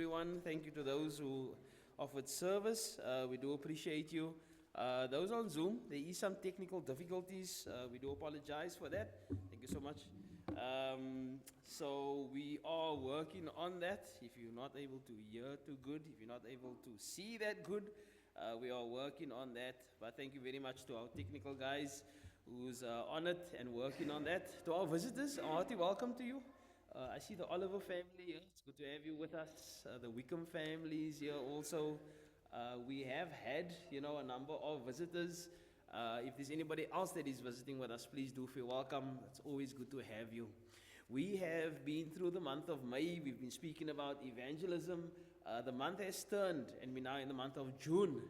everyone. Thank you to those who offered service. We do appreciate you. Those on Zoom, there is some technical difficulties. We do apologize for that. Thank you so much. So we are working on that. If you're not able to hear too good, if you're not able to see that good, we are working on that. But thank you very much to our technical guys who's on it and working on that. To our visitors, a hearty welcome to you. I see the Oliver family here. It's good to have you with us. The Wickham family is here also. We have had, a number of visitors. If there's anybody else that is visiting with us, please do feel welcome. It's always good to have you. We have been through the month of May. We've been speaking about evangelism. The month has turned, and we're now in the month of June.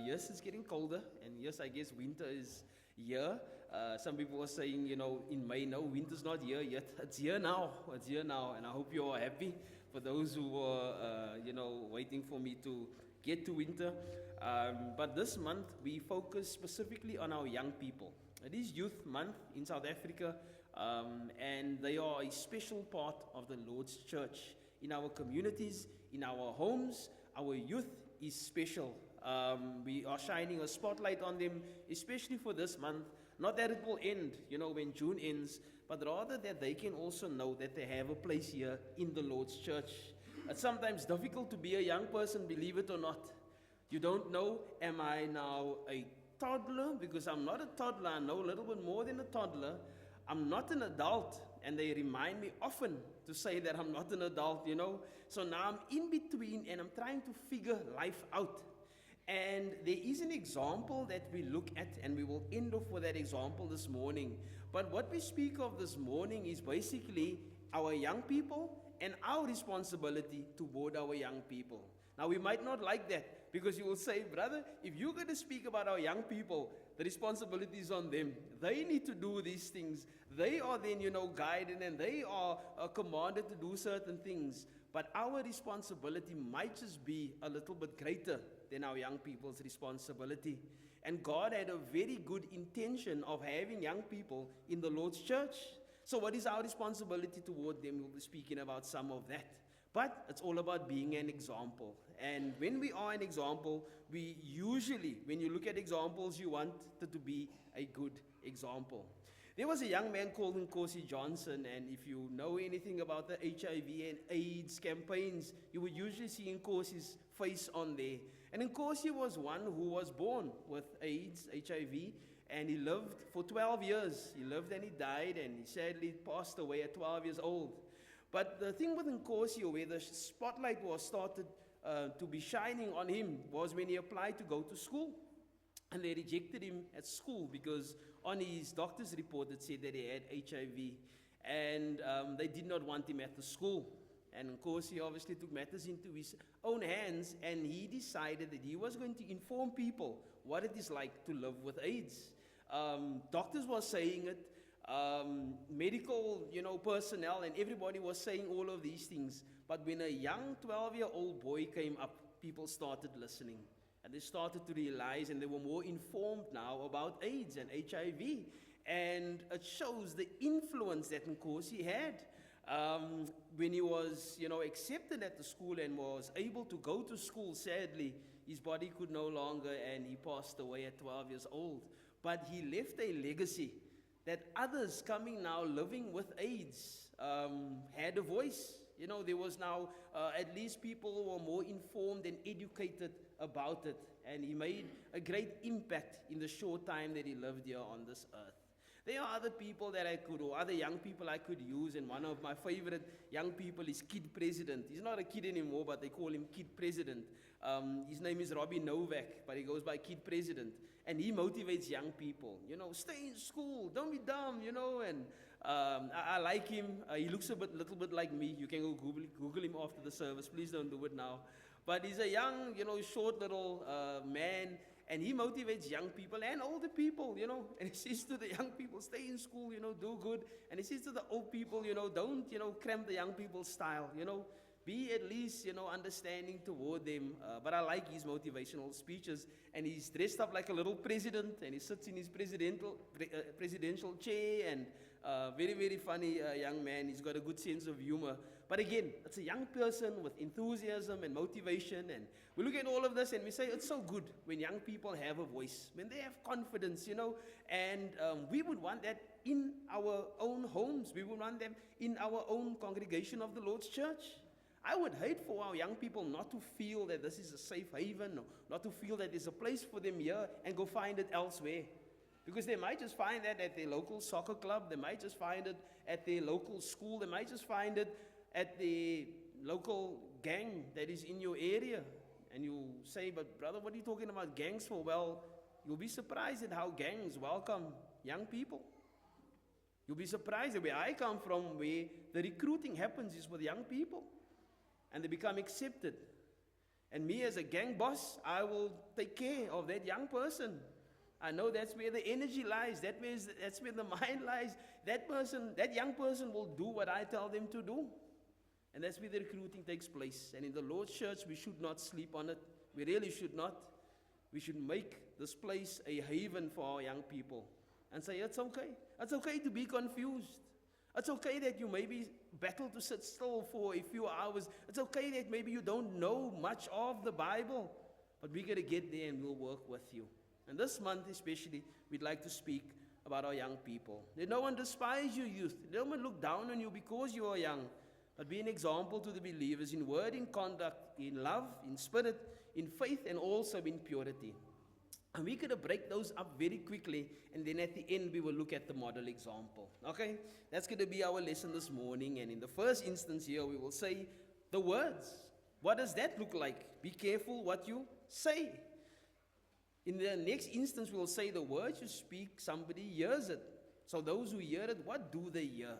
Yes, it's getting colder, and yes, I guess winter is here. Some people were saying, in May, no, winter's not here yet. It's here now. It's here now, and I hope you are happy. For those who were, waiting for me to get to winter. But this month, we focus specifically on our young people. It is Youth Month in South Africa, and they are a special part of the Lord's Church. In our communities, in our homes, our youth is special. We are shining a spotlight on them, especially for this month. Not that it will end, when June ends, but rather that they can also know that they have a place here in the Lord's Church. It's sometimes difficult to be a young person, believe it or not. You don't know, am I now a toddler? Because I'm not a toddler, I know a little bit more than a toddler. I'm not an adult, and they remind me often to say that I'm not an adult, So now I'm in between, and I'm trying to figure life out. And there is an example that we look at, and we will end off with that example this morning. But what we speak of this morning is basically our young people and our responsibility toward our young people. Now, we might not like that, because you will say, brother, if you're going to speak about our young people, the responsibility is on them. They need to do these things. They are then, guided, and they are commanded to do certain things. But our responsibility might just be a little bit greater than our young people's responsibility. And God had a very good intention of having young people in the Lord's church. So what is our responsibility toward them? We'll be speaking about some of that. But it's all about being an example. And when we are an example, we usually, when you look at examples, you want it to be a good example. There was a young man called Nkosi Johnson, and if you know anything about the HIV and AIDS campaigns, you would usually see Nkosi's face on there. And Nkosi was one who was born with AIDS, HIV, and he lived for 12 years. He lived and he died, and he sadly passed away at 12 years old. But the thing with Nkosi, where the spotlight was started to be shining on him, was when he applied to go to school. And they rejected him at school because on his doctor's report it said that he had HIV. And they did not want him at the school. And Nkosi obviously took matters into his own hands, and he decided that he was going to inform people what it is like to live with AIDS. Doctors were saying it. Medical, personnel, and everybody was saying all of these things. But when a young 12-year-old boy came up, people started listening. And they started to realize, and they were more informed now about AIDS and HIV. And it shows the influence that Nkosi had. When he was, accepted at the school and was able to go to school, sadly, his body could no longer, and he passed away at 12 years old. But he left a legacy that others coming now living with AIDS had a voice. There was now at least people who were more informed and educated about it. And he made a great impact in the short time that he lived here on this earth. There are other people that or other young people I could use, and one of my favorite young people is Kid President. He's not a kid anymore, but they call him Kid President. His name is Robbie Novak, but he goes by Kid President. And he motivates young people, stay in school, don't be dumb, and I like him. He looks a little bit like me. You can go Google him after the service. Please don't do it now. But he's a young, short little man, and he motivates young people and older people, and he says to the young people, stay in school, do good. And he says to the old people, don't, cramp the young people's style, be at least, understanding toward them. But I like his motivational speeches. And he's dressed up like a little president, and he sits in his presidential chair, and Very, very funny young man. He's got a good sense of humor. But again, it's a young person with enthusiasm and motivation. And we look at all of this and we say, it's so good when young people have a voice, when they have confidence, And we would want that in our own homes. We would want them in our own congregation of the Lord's church. I would hate for our young people not to feel that this is a safe haven, or not to feel that there's a place for them here and go find it elsewhere. Because they might just find that at their local soccer club, they might just find it at their local school, they might just find it at the local gang that is in your area. And you say, but brother, what are you talking about gangs for? Well, you'll be surprised at how gangs welcome young people. You'll be surprised that where I come from, where the recruiting happens is with young people. And they become accepted. And me as a gang boss, I will take care of that young person. I know that's where the energy lies. That's where the mind lies. That young person will do what I tell them to do. And that's where the recruiting takes place. And in the Lord's church, we should not sleep on it. We really should not. We should make this place a haven for our young people. And say, it's okay. It's okay to be confused. It's okay that you maybe battle to sit still for a few hours. It's okay that maybe you don't know much of the Bible. But we're going to get there and we'll work with you. And this month especially, we'd like to speak about our young people. Let no one despise you, youth. Let no one look down on you because you are young. But be an example to the believers in word, in conduct, in love, in spirit, in faith, and also in purity. And we're going to break those up very quickly, and then at the end we will look at the model example. Okay? That's going to be our lesson this morning. And in the first instance here, we will say the words. What does that look like? Be careful what you say. In the next instance, we will say the words you speak, somebody hears it. So those who hear it, what do they hear?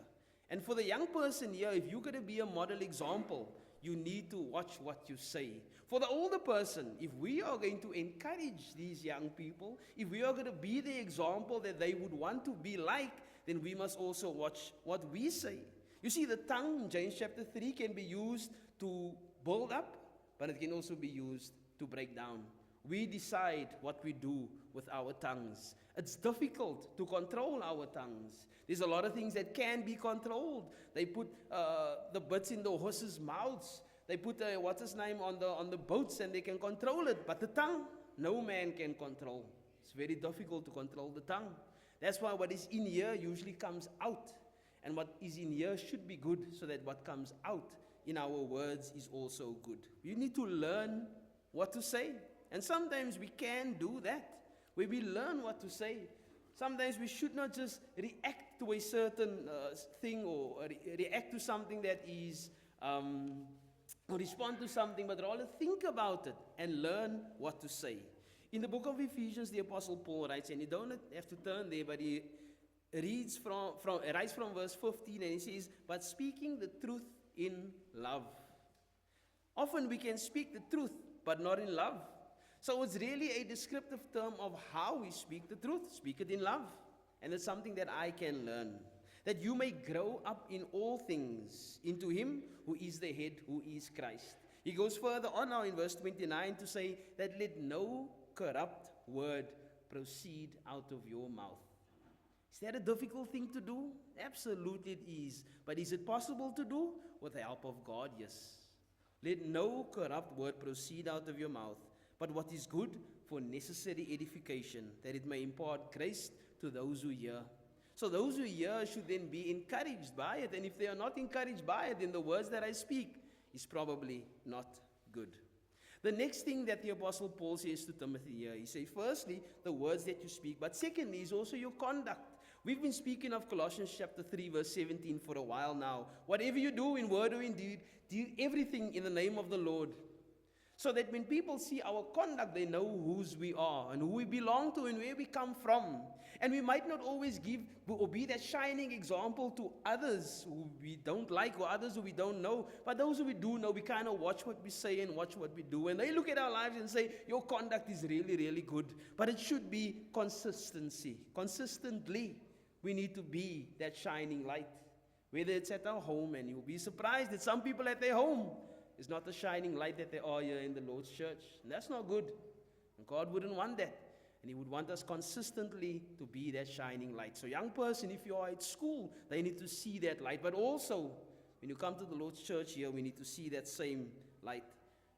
And for the young person here, if you're going to be a model example, you need to watch what you say. For the older person, if we are going to encourage these young people, if we are going to be the example that they would want to be like, then we must also watch what we say. You see, the tongue in James chapter 3 can be used to build up, but it can also be used to break down. We decide what we do with our tongues. It's difficult to control our tongues. There's a lot of things that can be controlled. They put the bits in the horses' mouths. They put on the boats, and they can control it. But the tongue, no man can control. It's very difficult to control the tongue. That's why what is in here usually comes out. And what is in here should be good, so that what comes out in our words is also good. You need to learn what to say. And sometimes we can do that, where we learn what to say. Sometimes we should not just react to a certain thing, or react to something that is, or respond to something, but rather think about it and learn what to say. In the book of Ephesians, the Apostle Paul writes, and you don't have to turn there, but he writes from verse 15, and he says, but speaking the truth in love. Often we can speak the truth, but not in love. So it's really a descriptive term of how we speak the truth. Speak it in love. And it's something that I can learn. That you may grow up in all things into him who is the head, who is Christ. He goes further on now in verse 29 to say that let no corrupt word proceed out of your mouth. Is that a difficult thing to do? Absolutely it is. But is it possible to do? With the help of God, yes. Let no corrupt word proceed out of your mouth, but what is good for necessary edification, that it may impart grace to those who hear. So those who hear should then be encouraged by it. And if they are not encouraged by it, then the words that I speak is probably not good. The next thing that the Apostle Paul says to Timothy here, he says, firstly, the words that you speak, but secondly is also your conduct. We've been speaking of Colossians chapter 3, verse 17 for a while now. Whatever you do in word or in deed, do everything in the name of the Lord. So that when people see our conduct, they know whose we are and who we belong to and where we come from. And we might not always give or be that shining example to others who we don't like or others who we don't know. But those who we do know, we kind of watch what we say and watch what we do. And they look at our lives and say, your conduct is really, really good. But it should be consistency. Consistently, we need to be that shining light. Whether it's at our home, and you'll be surprised that some people at their home is not the shining light that they are here in the Lord's church. And that's not good. And God wouldn't want that. And He would want us consistently to be that shining light. So young person, if you are at school, they need to see that light. But also, when you come to the Lord's church here, we need to see that same light.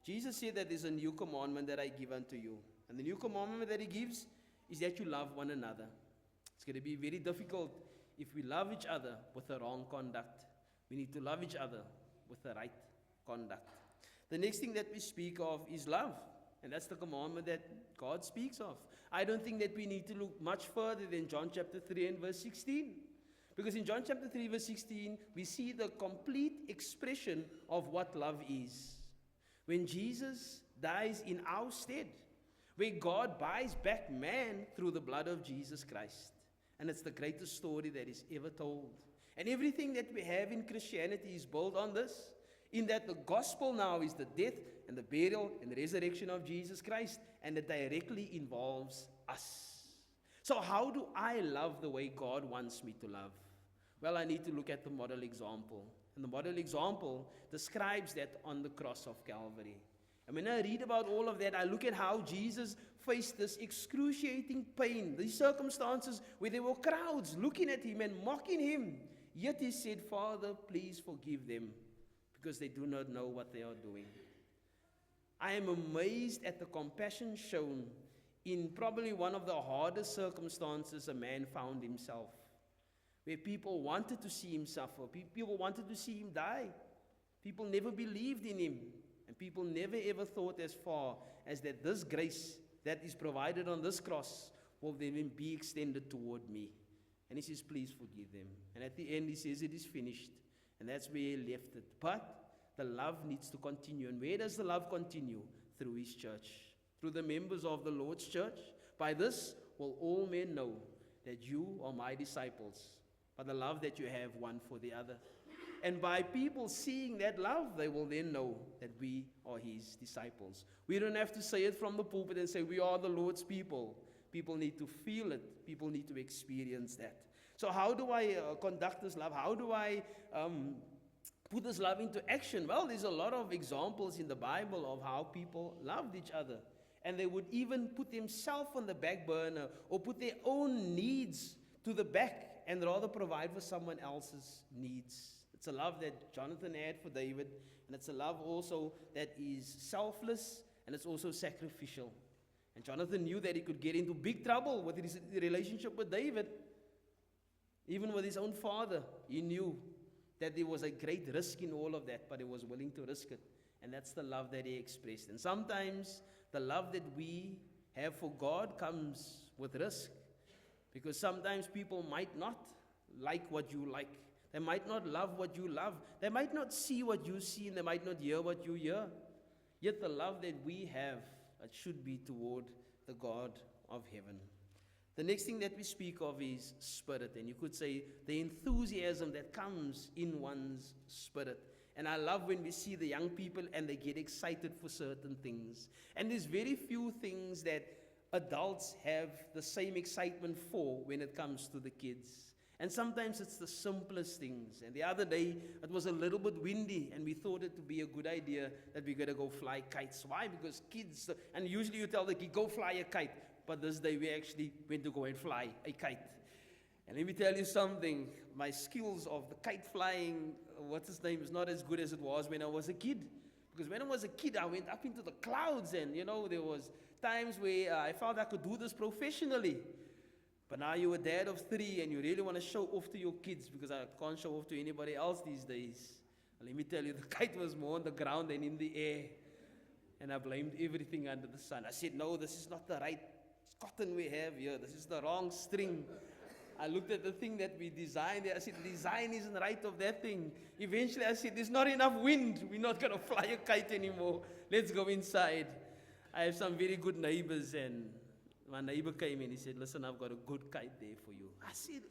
Jesus said that there's a new commandment that I give unto you. And the new commandment that He gives is that you love one another. It's going to be very difficult if we love each other with the wrong conduct. We need to love each other with the right conduct. The next thing that we speak of is love. And that's the commandment that God speaks of. I don't think that we need to look much further than John chapter 3 and verse 16. Because in John chapter 3 verse 16, we see the complete expression of what love is. When Jesus dies in our stead, where God buys back man through the blood of Jesus Christ. And it's the greatest story that is ever told. And everything that we have in Christianity is built on this, in that the gospel now is the death and the burial and the resurrection of Jesus Christ, and it directly involves us. So how do I love the way God wants me to love? Well, I need to look at the model example. And the model example describes that on the cross of Calvary. And when I read about all of that, I look at how Jesus faced this excruciating pain, these circumstances where there were crowds looking at Him and mocking Him. Yet He said, Father, please forgive them, because they do not know what they are doing. I am amazed at the compassion shown in probably one of the hardest circumstances a man found himself, where people wanted to see him suffer, people wanted to see him die. People never believed in him, and people never ever thought as far as that this grace that is provided on this cross will then be extended toward me. And He says, please forgive them. And at the end He says, it is finished. And that's where He left it. But the love needs to continue. And where does the love continue? Through His church, through the members of the Lord's church. By this will all men know that you are my disciples, by the love that you have one for the other. And by people seeing that love, they will then know that we are His disciples. We don't have to say it from the pulpit and say we are the Lord's people. People need to feel it. People need to experience that. So how do I conduct this love? How do I put this love into action? Well, there's a lot of examples in the Bible of how people loved each other. And they would even put themselves on the back burner or put their own needs to the back and rather provide for someone else's needs. It's a love that Jonathan had for David, and it's a love also that is selfless, and it's also sacrificial. And Jonathan knew that he could get into big trouble with his relationship with David. Even with his own father, he knew that there was a great risk in all of that, but he was willing to risk it. And that's the love that he expressed. And sometimes the love that we have for God comes with risk. Because sometimes people might not like what you like. They might not love what you love. They might not see what you see, and they might not hear what you hear. Yet the love that we have, it should be toward the God of heaven. The next thing that we speak of is spirit. And you could say the enthusiasm that comes in one's spirit. And I love when we see the young people and they get excited for certain things. And there's very few things that adults have the same excitement for when it comes to the kids. And sometimes it's the simplest things. And the other day, it was a little bit windy, and we thought it would be a good idea that we're going to go fly kites. Why? Because kids, and usually you tell the kid, go fly a kite. But this day, we actually went to go and fly a kite. And let me tell you something, my skills of the kite flying, is not as good as it was when I was a kid. Because when I was a kid, I went up into the clouds, and, there was times where I felt I could do this professionally. But now you're a dad of 3 and you really want to show off to your kids, because I can't show off to anybody else these days. And let me tell you, the kite was more on the ground than in the air. And I blamed everything under the sun. I said, no, this is not the right cotton we have here. This is the wrong string. I looked at the thing that we designed there. I said, the design isn't right of that thing. Eventually I said, there's not enough wind. We're not going to fly a kite anymore. Let's go inside. I have some very good neighbors, and my neighbor came in. He said, listen, I've got a good kite there for you. I said,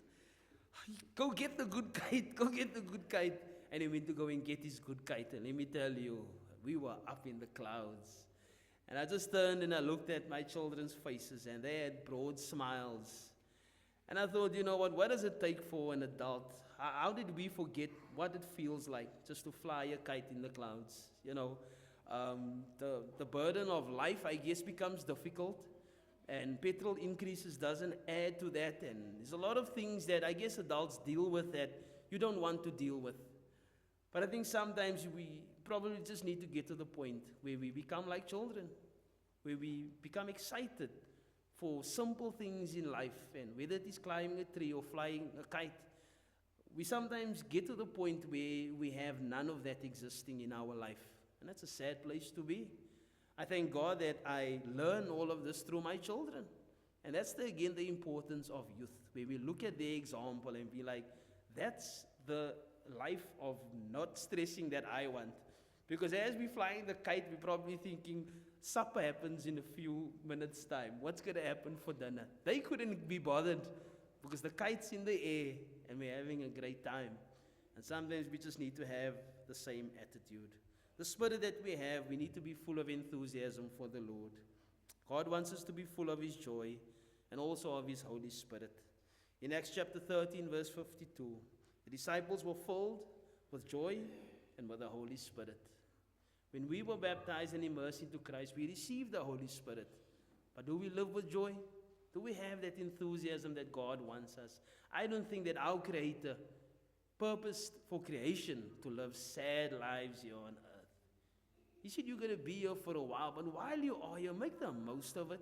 go get the good kite. Go get the good kite. And he went to go and get his good kite. And let me tell you, we were up in the clouds. And I just turned and I looked at my children's faces, and they had broad smiles. And I thought, what does it take for an adult? How did we forget what it feels like just to fly a kite in the clouds? The burden of life, I guess, becomes difficult. And petrol increases doesn't add to that. And there's a lot of things that I guess adults deal with that you don't want to deal with. But I think sometimes we probably just need to get to the point where we become like children, where we become excited for simple things in life. And whether it is climbing a tree or flying a kite, we sometimes get to the point where we have none of that existing in our life. And that's a sad place to be. I thank God that I learn all of this through my children. And that's, again, the importance of youth, where we look at their example and be like, that's the life of not stressing that I want. Because as we're flying the kite, we're probably thinking, supper happens in a few minutes' time. What's going to happen for dinner? They couldn't be bothered because the kite's in the air and we're having a great time. And sometimes we just need to have the same attitude. The spirit that we have, we need to be full of enthusiasm for the Lord. God wants us to be full of His joy and also of His Holy Spirit. In Acts chapter 13, verse 52, the disciples were filled with joy and with the Holy Spirit. When we were baptized and immersed into Christ, we received the Holy Spirit. But do we live with joy? Do we have that enthusiasm that God wants us? I don't think that our Creator purposed for creation to live sad lives here on earth. He said you're going to be here for a while, but while you are here, make the most of it.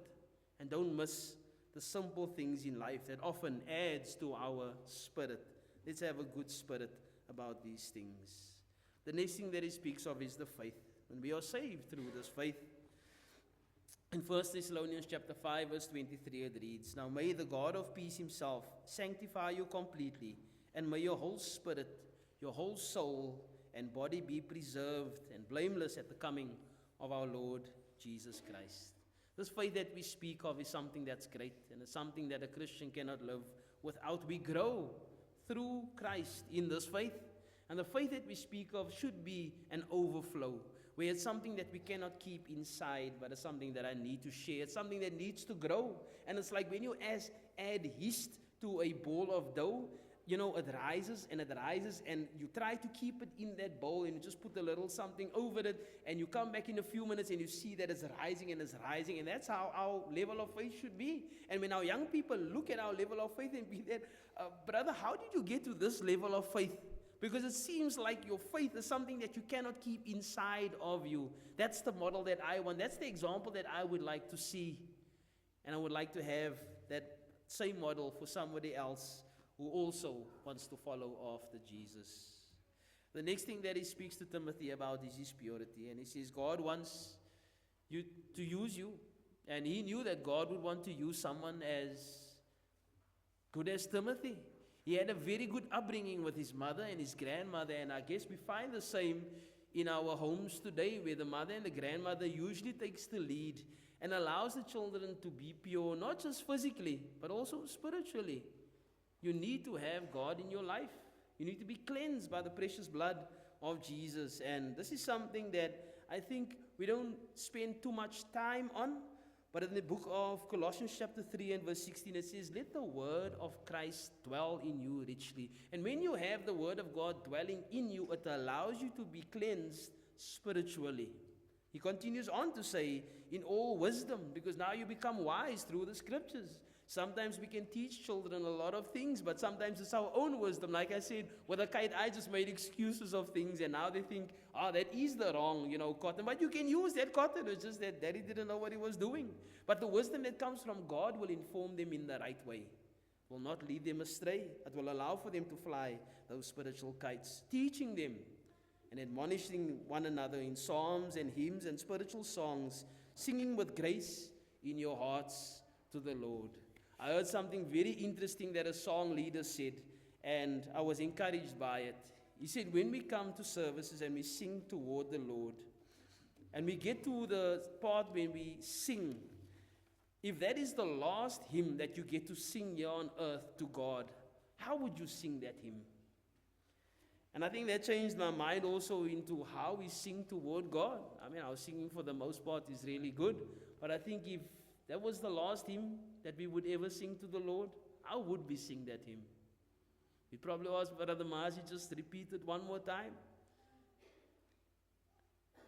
And don't miss the simple things in life that often adds to our spirit. Let's have a good spirit about these things. The next thing that he speaks of is the faith. When we are saved through this faith. In 1 Thessalonians chapter 5, verse 23, it reads, Now may the God of peace Himself sanctify you completely, and may your whole spirit, your whole soul, and body be preserved and blameless at the coming of our Lord Jesus Christ. This faith that we speak of is something that's great, and it's something that a Christian cannot live without. We grow through Christ in this faith. And the faith that we speak of should be an overflow, where it's something that we cannot keep inside, but it's something that I need to share. It's something that needs to grow. And it's like when you add yeast to a bowl of dough, it rises, and you try to keep it in that bowl, and you just put a little something over it, and you come back in a few minutes, and you see that it's rising, and that's how our level of faith should be. And when our young people look at our level of faith and be that, brother, how did you get to this level of faith? Because it seems like your faith is something that you cannot keep inside of you. That's the model that I want. That's the example that I would like to see. And I would like to have that same model for somebody else who also wants to follow after Jesus. The next thing that he speaks to Timothy about is his purity. And he says, God wants you to use you. And he knew that God would want to use someone as good as Timothy. He had a very good upbringing with his mother and his grandmother. And I guess we find the same in our homes today, where the mother and the grandmother usually takes the lead and allows the children to be pure, not just physically, but also spiritually. You need to have God in your life. You need to be cleansed by the precious blood of Jesus. And this is something that I think we don't spend too much time on. But in the book of Colossians chapter 3 and verse 16, it says, Let the word of Christ dwell in you richly. And when you have the word of God dwelling in you, it allows you to be cleansed spiritually. He continues on to say, in all wisdom, because now you become wise through the scriptures. Sometimes we can teach children a lot of things, but sometimes it's our own wisdom. Like I said, with a kite, I just made excuses of things, and now they think, that is the wrong, cotton. But you can use that cotton. It's just that daddy didn't know what he was doing. But the wisdom that comes from God will inform them in the right way, will not lead them astray. It will allow for them to fly those spiritual kites, teaching them and admonishing one another in psalms and hymns and spiritual songs, singing with grace in your hearts to the Lord. I heard something very interesting that a song leader said, and I was encouraged by it. He said, when we come to services and we sing toward the Lord, and we get to the part when we sing, if that is the last hymn that you get to sing here on earth to God, how would you sing that hymn? And I think that changed my mind also into how we sing toward God. I mean, our singing for the most part is really good, but I think if that was the last hymn that we would ever sing to the Lord, how would we sing that hymn? We probably ask Brother Mazi just repeat it one more time.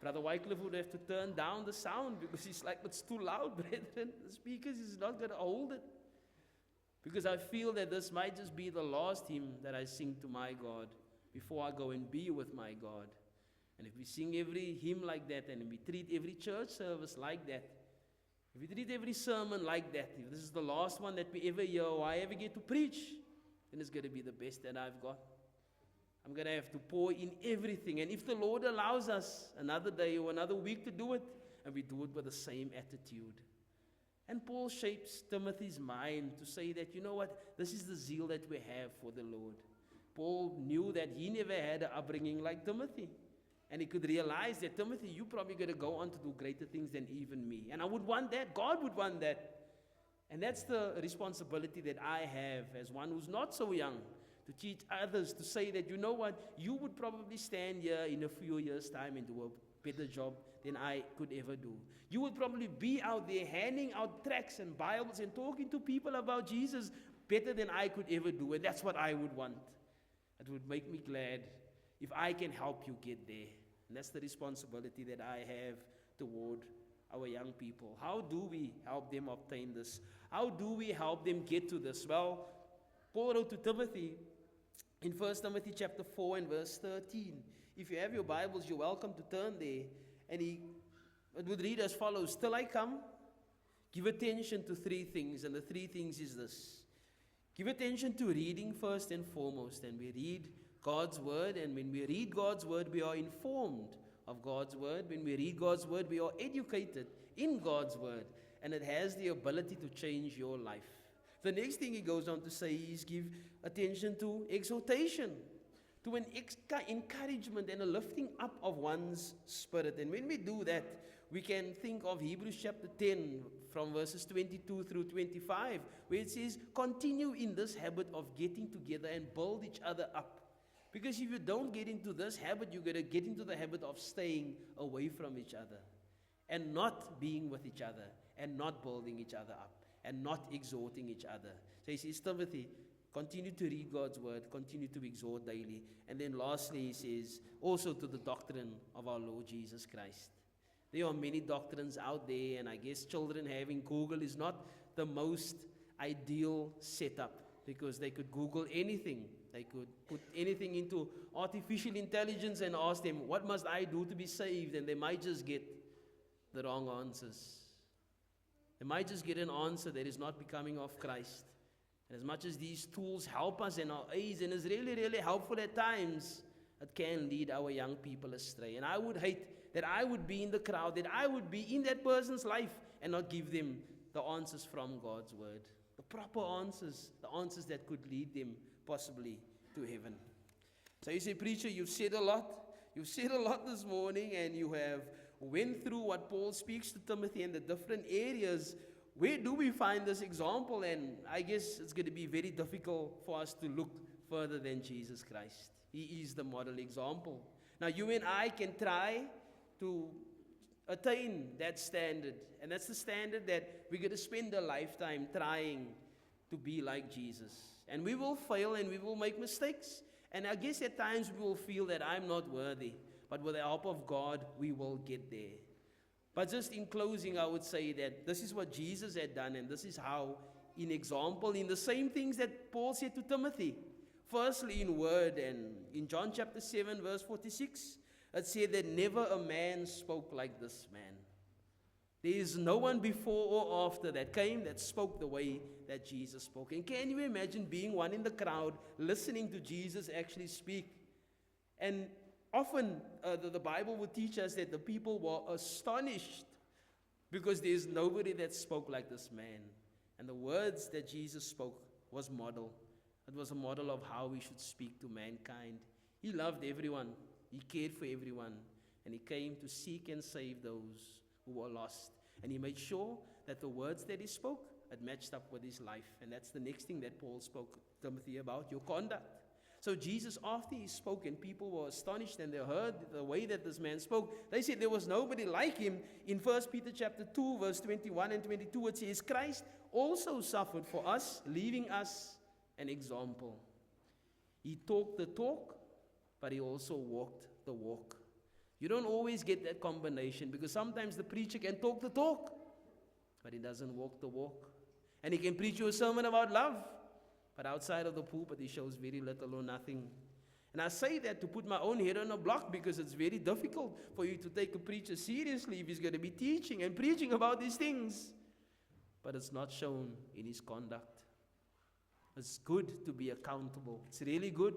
Brother Wycliffe would have to turn down the sound because he's like, it's too loud, brethren. The speakers is not going to hold it. Because I feel that this might just be the last hymn that I sing to my God before I go and be with my God. And if we sing every hymn like that, and we treat every church service like that, if we treat every sermon like that, if this is the last one that we ever hear or I ever get to preach, then it's going to be the best that I've got. I'm going to have to pour in everything. And if the Lord allows us another day or another week to do it, and we do it with the same attitude. And Paul shapes Timothy's mind to say that, you know what, this is the zeal that we have for the Lord. Paul knew that he never had an upbringing like Timothy. And he could realize that, Timothy, you're probably going to go on to do greater things than even me. And I would want that. God would want that. And that's the responsibility that I have as one who's not so young, to teach others, to say that, you know what, you would probably stand here in a few years' time and do a better job than I could ever do. You would probably be out there handing out tracts and Bibles and talking to people about Jesus better than I could ever do. And that's what I would want. It would make me glad if I can help you get there. And that's the responsibility that I have toward our young people. How do we help them obtain this? How do we help them get to this? Well, Paul wrote to Timothy in 1 Timothy chapter 4 and verse 13. If you have your Bibles, you're welcome to turn there. And it would read as follows: till I come, give attention to three things. And the three things is this. Give attention to reading first and foremost. And we read God's word. And when we read God's word, we are informed of God's word. When we read God's word, we are educated in God's word. And it has the ability to change your life. The next thing he goes on to say is give attention to exhortation, to an encouragement and a lifting up of one's spirit. And when we do that, we can think of Hebrews chapter 10 from verses 22 through 25, where it says, continue in this habit of getting together and build each other up. Because if you don't get into this habit, you're going to get into the habit of staying away from each other and not being with each other and not building each other up and not exhorting each other. So he says, Timothy, continue to read God's word, continue to exhort daily. And then lastly, he says, also to the doctrine of our Lord Jesus Christ. There are many doctrines out there, and I guess children having Google is not the most ideal setup, because they could Google anything. They could put anything into artificial intelligence and ask them, what must I do to be saved? And they might just get the wrong answers. They might just get an answer that is not becoming of Christ. And as much as these tools help us in our age, and is really, really helpful at times, it can lead our young people astray. And I would hate that I would be in the crowd, that I would be in that person's life and not give them the answers from God's word. The proper answers, the answers that could lead them possibly to heaven. So you say, preacher, you've said a lot. You've said a lot this morning, and you have went through what Paul speaks to Timothy and the different areas. Where do we find this example? And I guess it's going to be very difficult for us to look further than Jesus Christ. He is the model example. Now, you and I can try to attain that standard. And that's the standard that we're going to spend a lifetime trying to be like Jesus. And we will fail and we will make mistakes. And I guess at times we will feel that I'm not worthy. But with the help of God, we will get there. But just in closing, I would say that this is what Jesus had done, and this is how, in example, in the same things that Paul said to Timothy. Firstly, in word, and in John chapter 7, verse 46, it said that never a man spoke like this man. There is no one before or after that came that spoke the way that Jesus spoke. And can you imagine being one in the crowd, listening to Jesus actually speak? And often, the Bible would teach us that the people were astonished because there's nobody that spoke like this man. And the words that Jesus spoke was model. It was a model of how we should speak to mankind. He loved everyone. He cared for everyone. And he came to seek and save those who were lost. And he made sure that the words that he spoke had matched up with his life. And that's the next thing that Paul spoke to Timothy about, your conduct. So Jesus, after he spoke and people were astonished and they heard the way that this man spoke, they said there was nobody like him. In 1 Peter chapter 2, verse 21 and 22, it says, Christ also suffered for us, leaving us an example. He talked the talk, but he also walked the walk. You don't always get that combination, because sometimes the preacher can talk the talk, but he doesn't walk the walk. And he can preach you a sermon about love, but outside of the pulpit he shows very little or nothing. And I say that to put my own head on a block, because it's very difficult for you to take a preacher seriously if he's going to be teaching and preaching about these things. But it's not shown in his conduct. It's good to be accountable. It's really good.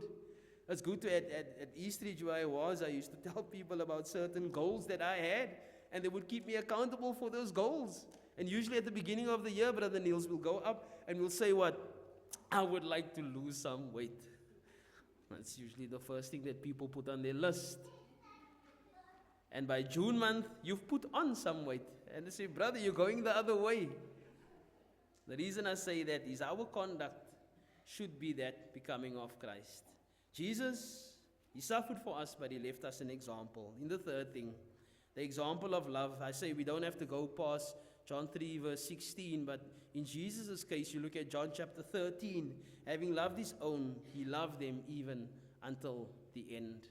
It's good to, at Eastridge where I used to tell people about certain goals that I had, and they would keep me accountable for those goals. And usually at the beginning of the year, Brother Niels will go up and will say what? I would like to lose some weight. That's usually the first thing that people put on their list. And by June month, you've put on some weight. And they say, brother, you're going the other way. The reason I say that is our conduct should be that becoming of Christ. Jesus, he suffered for us, but he left us an example. In the third thing, the example of love. I say we don't have to go past John 3 verse 16, but in Jesus' case, you look at John chapter 13. Having loved his own, he loved them even until the end.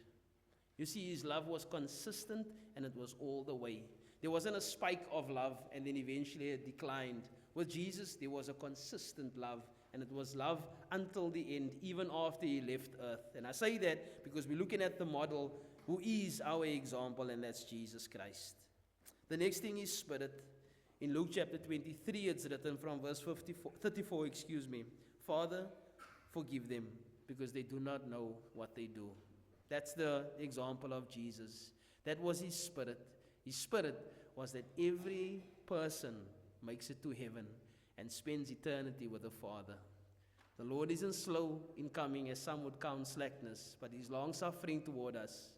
You see, his love was consistent and it was all the way. There wasn't a spike of love and then eventually it declined. With Jesus, there was a consistent love, and it was love until the end, even after he left earth. And I say that because we're looking at the model who is our example, and that's Jesus Christ. The next thing is spirit. In Luke chapter 23, it's written from verse 34, Father, forgive them, because they do not know what they do. That's the example of Jesus. That was his spirit. His spirit was that every person makes it to heaven and spends eternity with the Father. The Lord isn't slow in coming, as some would count slackness, but he's long-suffering toward us,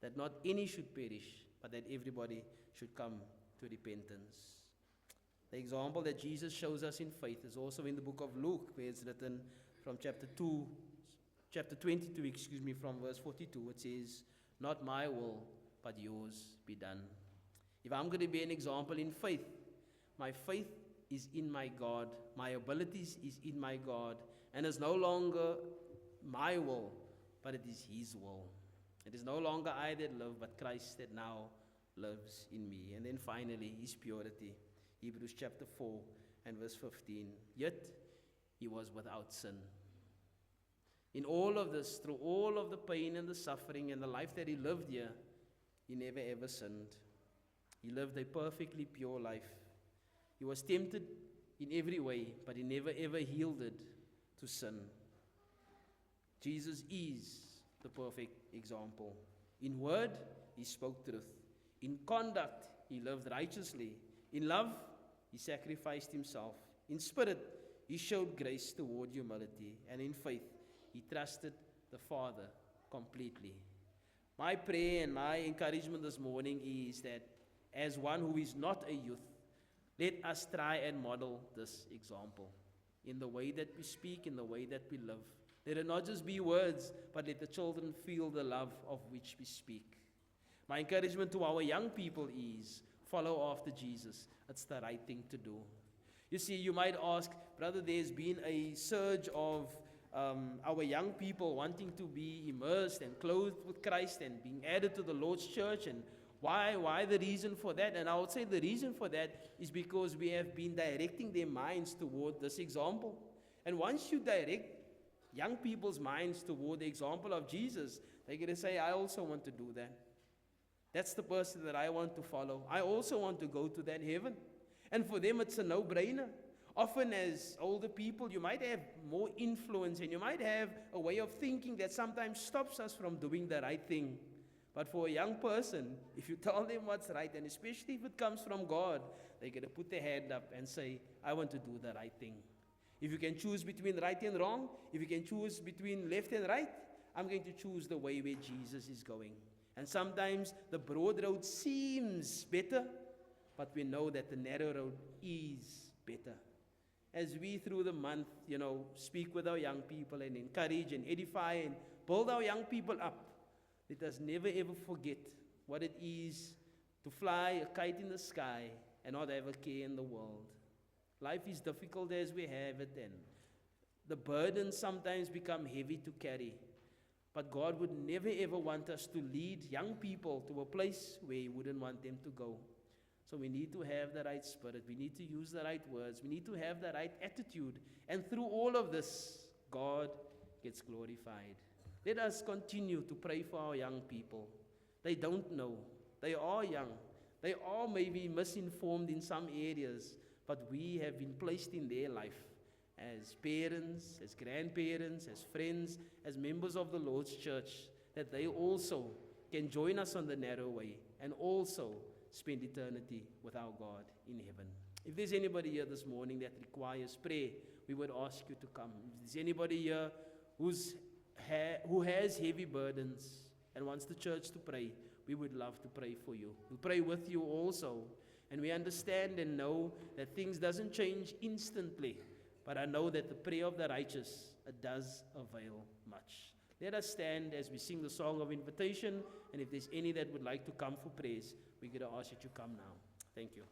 that not any should perish, but that everybody should come to repentance. The example that Jesus shows us in faith is also in the book of Luke, where it's written from chapter 22, from verse 42. It says, not my will, but yours be done. If I'm going to be an example in faith, my faith is in my God, my abilities is in my God, and it's no longer my will, but it is his will. It is no longer I that live, but Christ that now lives in me. And then finally, his purity. Hebrews chapter 4 and verse 15. Yet he was without sin. In all of this, through all of the pain and the suffering and the life that he lived here, he never ever sinned. He lived a perfectly pure life. He was tempted in every way, but he never ever yielded to sin. Jesus is the perfect example. In word, he spoke truth. In conduct, he lived righteously. In love, he sacrificed himself. In spirit, he showed grace toward humility. And in faith, he trusted the Father completely. My prayer and my encouragement this morning is that as one who is not a youth, let us try and model this example in the way that we speak, in the way that we live. Let it not just be words, but let the children feel the love of which we speak. My encouragement to our young people is follow after Jesus. It's the right thing to do. You see, you might ask, brother, there's been a surge of our young people wanting to be immersed and clothed with Christ and being added to the Lord's church, and why the reason for that? And I would say the reason for that is because we have been directing their minds toward this example. And once you direct young people's minds toward the example of Jesus, they're going to say, I also want to do that. That's the person that I want to follow. I also want to go to that heaven. And for them, it's a no-brainer. Often as older people, you might have more influence and you might have a way of thinking that sometimes stops us from doing the right thing. But for a young person, if you tell them what's right, and especially if it comes from God, they're going to put their hand up and say, I want to do the right thing. If you can choose between right and wrong, if you can choose between left and right, I'm going to choose the way where Jesus is going. And sometimes the broad road seems better, but we know that the narrow road is better. As we through the month, speak with our young people and encourage and edify and build our young people up, let us never ever forget what it is to fly a kite in the sky and not have a care in the world. Life is difficult as we have it, and the burdens sometimes become heavy to carry. But God would never ever want us to lead young people to a place where He wouldn't want them to go. So we need to have the right spirit. We need to use the right words. We need to have the right attitude. And through all of this, God gets glorified. Let us continue to pray for our young people. They don't know. They are young. They are maybe misinformed in some areas, but we have been placed in their life as parents, as grandparents, as friends, as members of the Lord's church, that they also can join us on the narrow way and also spend eternity with our God in heaven. If there's anybody here this morning that requires prayer, we would ask you to come. If there's anybody here who has heavy burdens and wants the church to pray, we would love to pray for you. We'll pray with you also. And we understand and know that things doesn't change instantly. But I know that the prayer of the righteous, it does avail much. Let us stand as we sing the song of invitation. And if there's any that would like to come for prayers, we're going to ask that you come now. Thank you.